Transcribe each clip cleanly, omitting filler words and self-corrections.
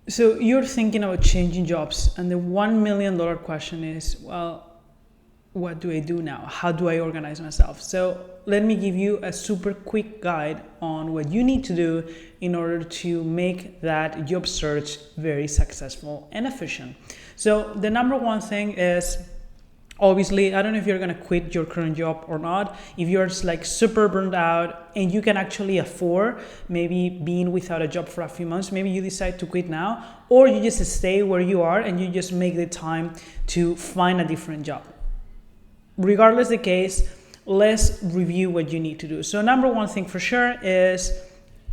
So you're thinking about changing jobs, and the $1 million question is, well, what do I do now? How do I organize myself? So let me give you a super quick guide on what you need to do in order to make that job search very successful and efficient. So the number one thing is, obviously, I don't know if you're gonna quit your current job or not. If you're just like super burned out and you can actually afford maybe being without a job for a few months, maybe you decide to quit now, or you just stay where you are and you just make the time to find a different job. Regardless the case, let's review what you need to do. So number one thing for sure is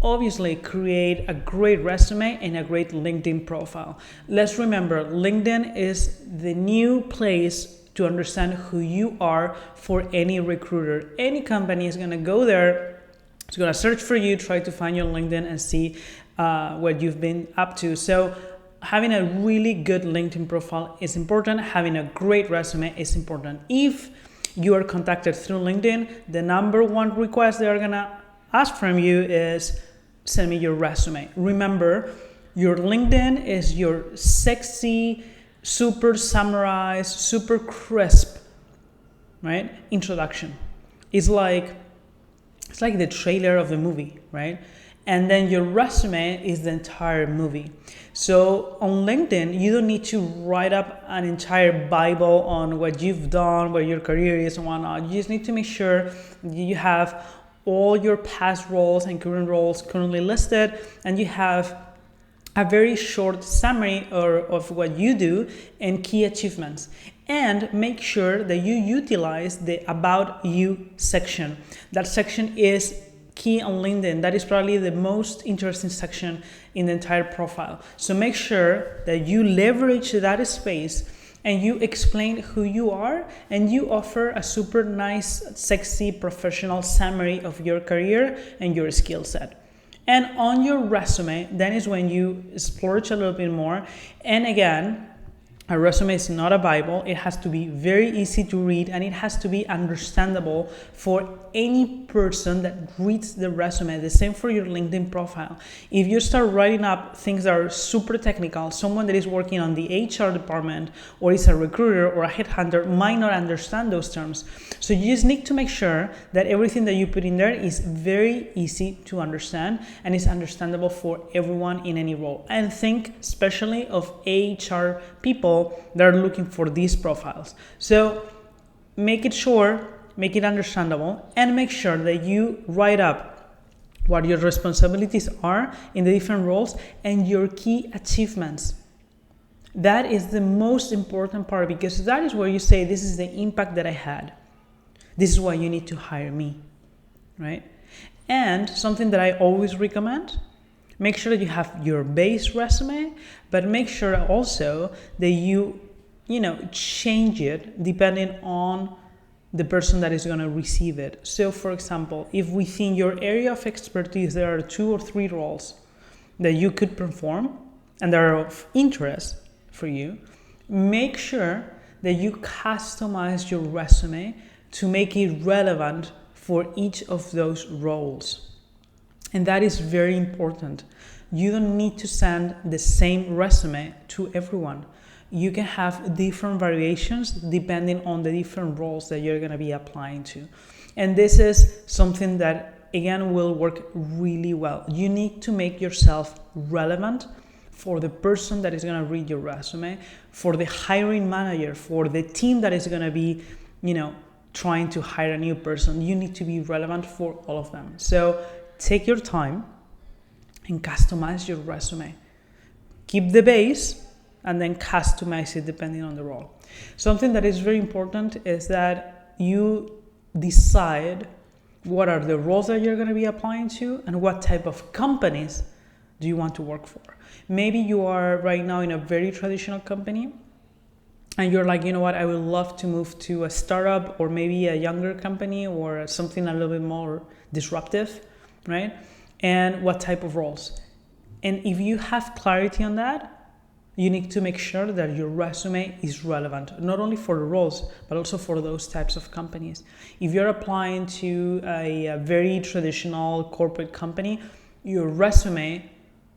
obviously create a great resume and a great LinkedIn profile. Let's remember, LinkedIn is the new place to understand who you are for any recruiter. Any company is gonna go there, it's gonna search for you, try to find your LinkedIn and see what you've been up to. So having a really good LinkedIn profile is important. Having a great resume is important. If you are contacted through LinkedIn, the number one request they're gonna ask from you is send me your resume. Remember, your LinkedIn is your sexy, super summarized, super crisp, right? Introduction. It's like the trailer of the movie, right? And then your resume is the entire movie. So on LinkedIn, you don't need to write up an entire Bible on what you've done, where your career is and whatnot. You just need to make sure you have all your past roles and current roles currently listed, and you have a very short summary of what you do and key achievements. And make sure that you utilize the About You section. That section is key on LinkedIn. That is probably the most interesting section in the entire profile. So make sure that you leverage that space and you explain who you are and you offer a super nice, sexy, professional summary of your career and your skill set. And on your resume, then is when you splurge a little bit more. And again, a resume is not a Bible. It has to be very easy to read and it has to be understandable for any person that reads the resume. The same for your LinkedIn profile. If you start writing up things that are super technical, someone that is working on the HR department or is a recruiter or a headhunter might not understand those terms. So you just need to make sure that everything that you put in there is very easy to understand and is understandable for everyone in any role. And think especially of HR people that are looking for these profiles. So make it short, make it understandable, and make sure that you write up what your responsibilities are in the different roles and your key achievements. That is the most important part, because that is where you say, this is the impact that I had. This is why you need to hire me, right? And something that I always recommend, make sure that you have your base resume, but make sure also that you change it depending on the person that is going to receive it. So for example, if within your area of expertise there are 2 or 3 roles that you could perform and that are of interest for you, make sure that you customize your resume to make it relevant for each of those roles. And that is very important. You don't need to send the same resume to everyone. You can have different variations depending on the different roles that you're going to be applying to. And this is something that, again, will work really well. You need to make yourself relevant for the person that is going to read your resume, for the hiring manager, for the team that is going to be, trying to hire a new person. You need to be relevant for all of them. So take your time and customize your resume. Keep the base and then customize it depending on the role. Something that is very important is that you decide what are the roles that you're going to be applying to and what type of companies do you want to work for. Maybe you are right now in a very traditional company and you're like, I would love to move to a startup or maybe a younger company or something a little bit more disruptive, right? And what type of roles. And if you have clarity on that, you need to make sure that your resume is relevant, not only for the roles, but also for those types of companies. If you're applying to a very traditional corporate company, your resume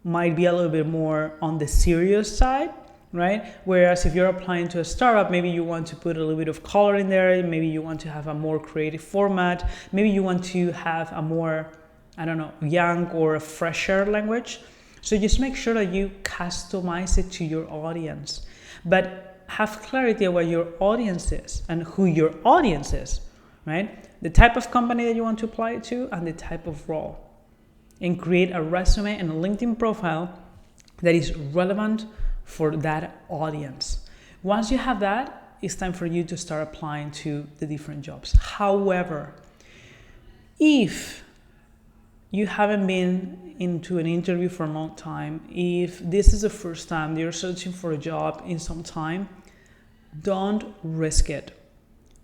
might be a little bit more on the serious side, right? Whereas if you're applying to a startup, maybe you want to put a little bit of color in there. Maybe you want to have a more creative format. Maybe you want to have a more, I don't know, young or a fresher language. So just make sure that you customize it to your audience, but have clarity of what your audience is and who your audience is, right? The type of company that you want to apply it to and the type of role, and create a resume and a LinkedIn profile that is relevant for that audience. Once you have that, it's time for you to start applying to the different jobs. However, if you haven't been into an interview for a long time, if this is the first time you're searching for a job in some time, don't risk it.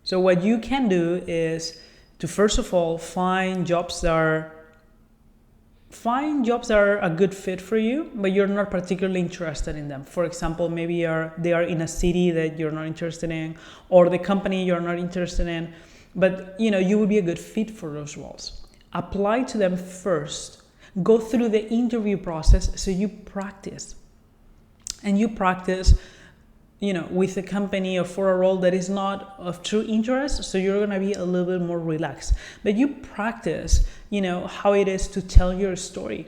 So what you can do is to, first of all, find jobs that are a good fit for you, but you're not particularly interested in them. For example, maybe they are in a city that you're not interested in, or the company you're not interested in, but you would be a good fit for those roles. Apply to them first. Go through the interview process so you practice. And you practice, with a company or for a role that is not of true interest, so you're gonna be a little bit more relaxed. But you practice, how it is to tell your story.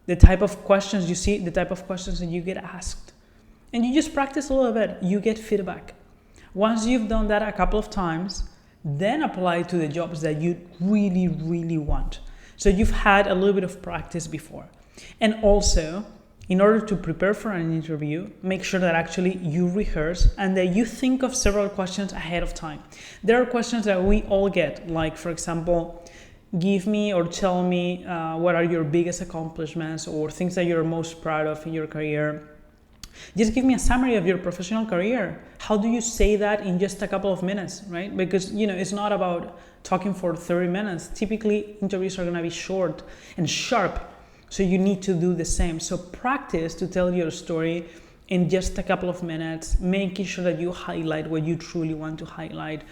The type of questions you see, the type of questions that you get asked. And you just practice a little bit, you get feedback. Once you've done that a couple of times, then apply to the jobs that you really, really want. So you've had a little bit of practice before. And also, in order to prepare for an interview, make sure that actually you rehearse and that you think of several questions ahead of time. There are questions that we all get, like, for example, give me or tell me what are your biggest accomplishments or things that you're most proud of in your career. Just give me a summary of your professional career. How do you say that in just a couple of minutes, right? Because, it's not about talking for 30 minutes. Typically, interviews are gonna be short and sharp. So you need to do the same. So practice to tell your story in just a couple of minutes, making sure that you highlight what you truly want to highlight.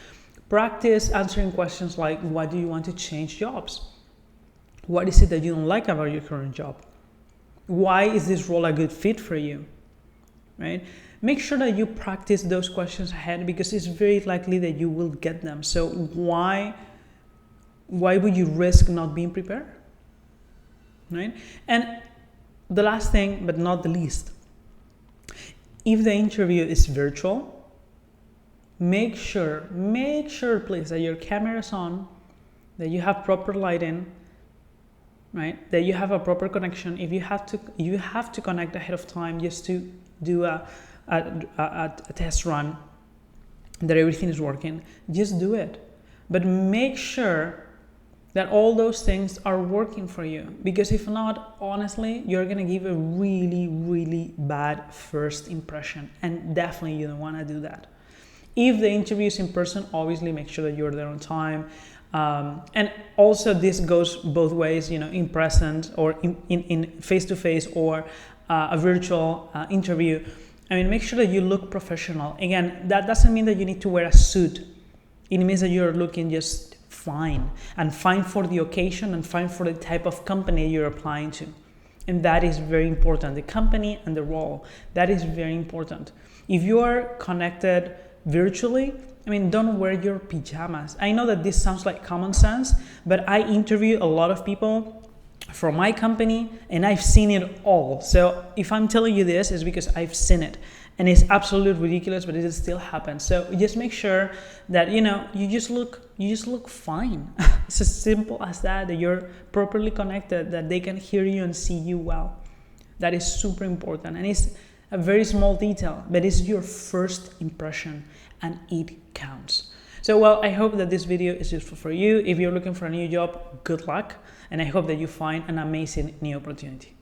Practice answering questions like, why do you want to change jobs? What is it that you don't like about your current job? Why is this role a good fit for you? Right? Make sure that you practice those questions ahead, because it's very likely that you will get them. So why would you risk not being prepared? Right? And the last thing, but not the least, if the interview is virtual, make sure please that your camera is on, that you have proper lighting, right? That you have a proper connection. If you have to connect ahead of time just to do a test run, that everything is working, just do it. But make sure that all those things are working for you, because if not, honestly, you're gonna give a really, really bad first impression, and definitely you don't wanna do that. If the interview is in person, obviously make sure that you're there on time. And also this goes both ways, in present or in face-to-face or a virtual interview. Make sure that you look professional. Again, that doesn't mean that you need to wear a suit. It means that you're looking just fine, and fine for the occasion and fine for the type of company you're applying to. And that is very important. The company and the role, that is very important. If you are connected virtually, don't wear your pajamas. I know that this sounds like common sense, but I interview a lot of people from my company and I've seen it all. So if I'm telling you this, it's because I've seen it. And it's absolutely ridiculous, but it still happens. So just make sure that, you just look fine. It's as simple as that you're properly connected, that they can hear you and see you well. That is super important. And it's a very small detail, but it's your first impression and it counts. So, I hope that this video is useful for you. If you're looking for a new job, good luck. And I hope that you find an amazing new opportunity.